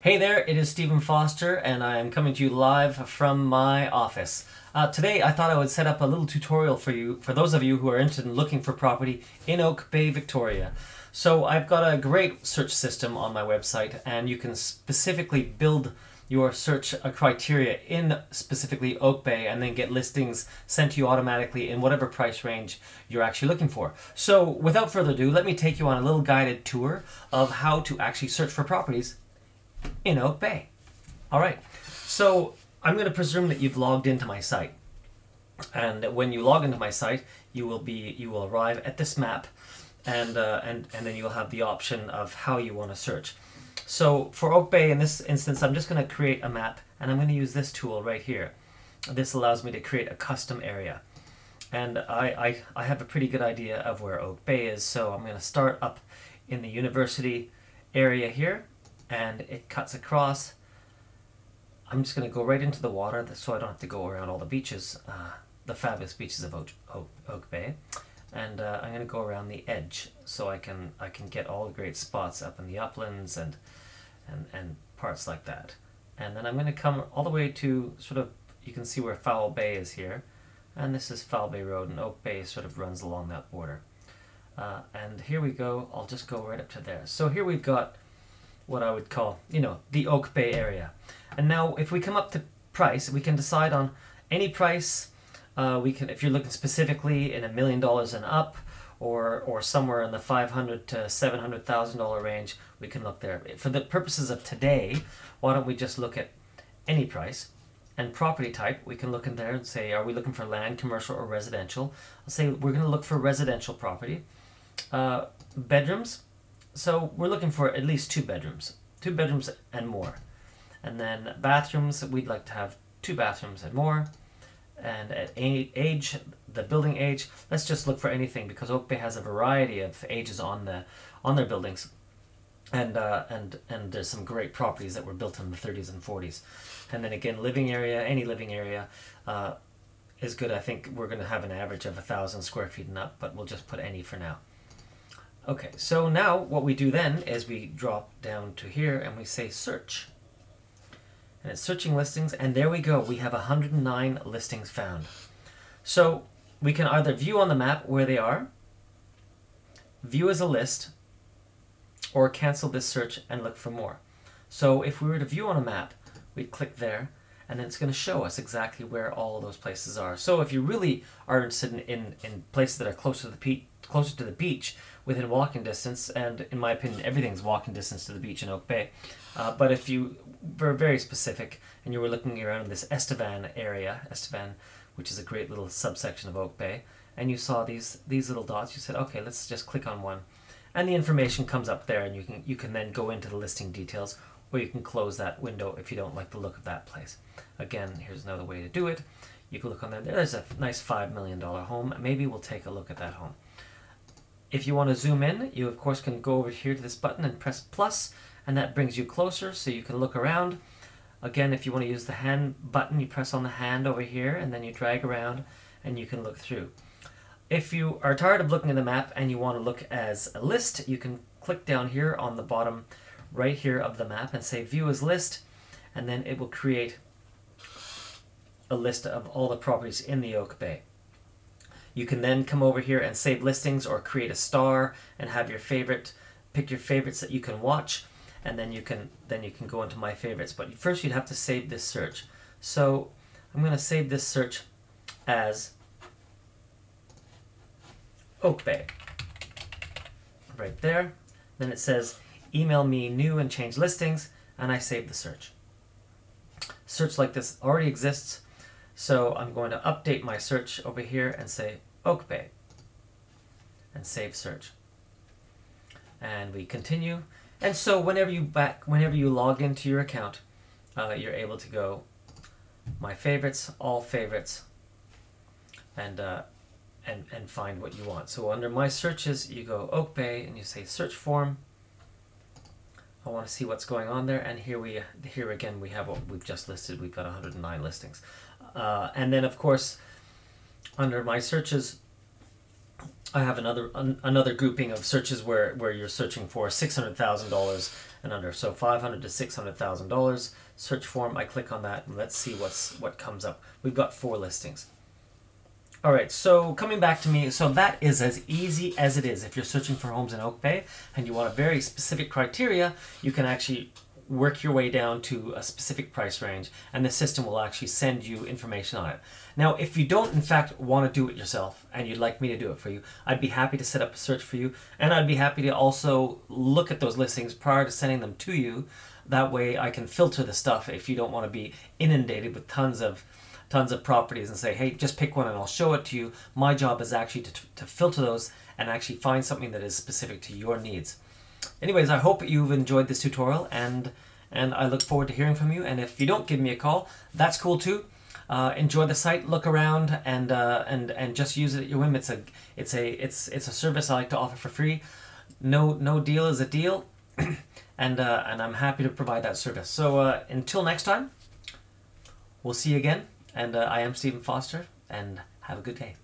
Hey there, it is Stephen Foster and I am coming to you live from my office. Today I thought I would set up a little tutorial for you, for those of you who are interested in looking for property in Oak Bay, Victoria. So I've got a great search system on my website and you can specifically build your search criteria in specifically Oak Bay and then get listings sent to you automatically in whatever price range you're actually looking for. So without further ado, let me take you on a little guided tour of how to actually search for properties in Oak Bay. All right, so I'm going to presume that you've logged into my site, and when you log into my site, you will arrive at this map, and then you'll have the option of how you want to search. So for Oak Bay in this instance, I'm just going to create a map, and I'm going to use this tool right here. This allows me to create a custom area, and I have a pretty good idea of where Oak Bay is. So I'm going to start up in the university area here, and it cuts across. I'm just going to go right into the water so I don't have to go around all the beaches, the fabulous beaches of Oak Bay, and I'm going to go around the edge so I can get all the great spots up in the uplands and parts like that. And then I'm going to come all the way to sort of, you can see where Foul Bay is here, and this is Foul Bay Road, and Oak Bay sort of runs along that border. And here we go. I'll just go right up to there. So here we've got what I would call, the Oak Bay area. And now if we come up to price, we can decide on any price. We can, if you're looking specifically in $1 million and up, or somewhere in the $500,000 to $700,000 range, we can look there. For the purposes of today, why don't we just look at any price? And property type, we can look in there and say, are we looking for land, commercial, or residential? I'll say we're going to look for residential property. Bedrooms, so we're looking for at least 2 bedrooms and more. And then bathrooms, we'd like to have 2 bathrooms and more. And at age, the building age, let's just look for anything, because Oak Bay has a variety of ages on their buildings, and there's some great properties that were built in the 30s and 40s. And then again, living area, any living area is good. I think we're going to have an average of 1,000 square feet and up, but we'll just put any for now. Okay, so now what we do then is we drop down to here and we say search. And it's searching listings, and there we go. We have 109 listings found. So we can either view on the map where they are, view as a list, or cancel this search and look for more. So if we were to view on a map, we'd click there, and then it's going to show us exactly where all of those places are. So if you really are interested in places that are closer to the beach, within walking distance, and in my opinion, everything's walking distance to the beach in Oak Bay. But if you were very specific and you were looking around this Estevan area, which is a great little subsection of Oak Bay, and you saw these little dots, you said, okay, let's just click on one, and the information comes up there, and you can then go into the listing details, or you can close that window if you don't like the look of that place. Again, here's another way to do it. You can look on there. There's a nice $5 million home. Maybe we'll take a look at that home. If you want to zoom in, you of course can go over here to this button and press plus, and that brings you closer so you can look around. Again, if you want to use the hand button, you press on the hand over here and then you drag around and you can look through. If you are tired of looking at the map and you want to look as a list, you can click down here on the bottom right here of the map and say view as list, and then it will create a list of all the properties in the Oak Bay. You can then come over here and save listings, or create a star and have your favorite, pick your favorites that you can watch, and then you can go into my favorites. But first you'd have to save this search. So I'm going to save this search as Oak Bay. Right there. Then it says email me new and change listings, and I save the search. Search like this already exists. So I'm going to update my search over here and say Oak Bay and save search. And we continue. And so whenever you log into your account, you're able to go my favorites, all favorites, and find what you want. So under my searches, you go Oak Bay and you say search form. I want to see what's going on there, and here again we have what we've just listed. We've got 109 listings. And then of course under my searches I have another grouping of searches where you're searching for $600,000 and under. So $500 to $600,000. Search form. I click on that and let's see what comes up. We've got 4 listings. All right, so coming back to me, so that is as easy as it is. If you're searching for homes in Oak Bay and you want a very specific criteria, you can actually work your way down to a specific price range, and the system will actually send you information on it. Now, if you don't, in fact, want to do it yourself and you'd like me to do it for you, I'd be happy to set up a search for you, and I'd be happy to also look at those listings prior to sending them to you. That way I can filter the stuff if you don't want to be inundated with tons of properties and say, hey, just pick one and I'll show it to you. My job is actually to filter those and actually find something that is specific to your needs. Anyways, I hope you've enjoyed this tutorial, and I look forward to hearing from you. And if you don't give me a call, that's cool too. Enjoy the site, look around, and just use it at your whim. It's a service I like to offer for free. No deal is a deal, and I'm happy to provide that service. So until next time, we'll see you again. And I am Stephen Foster, and have a good day.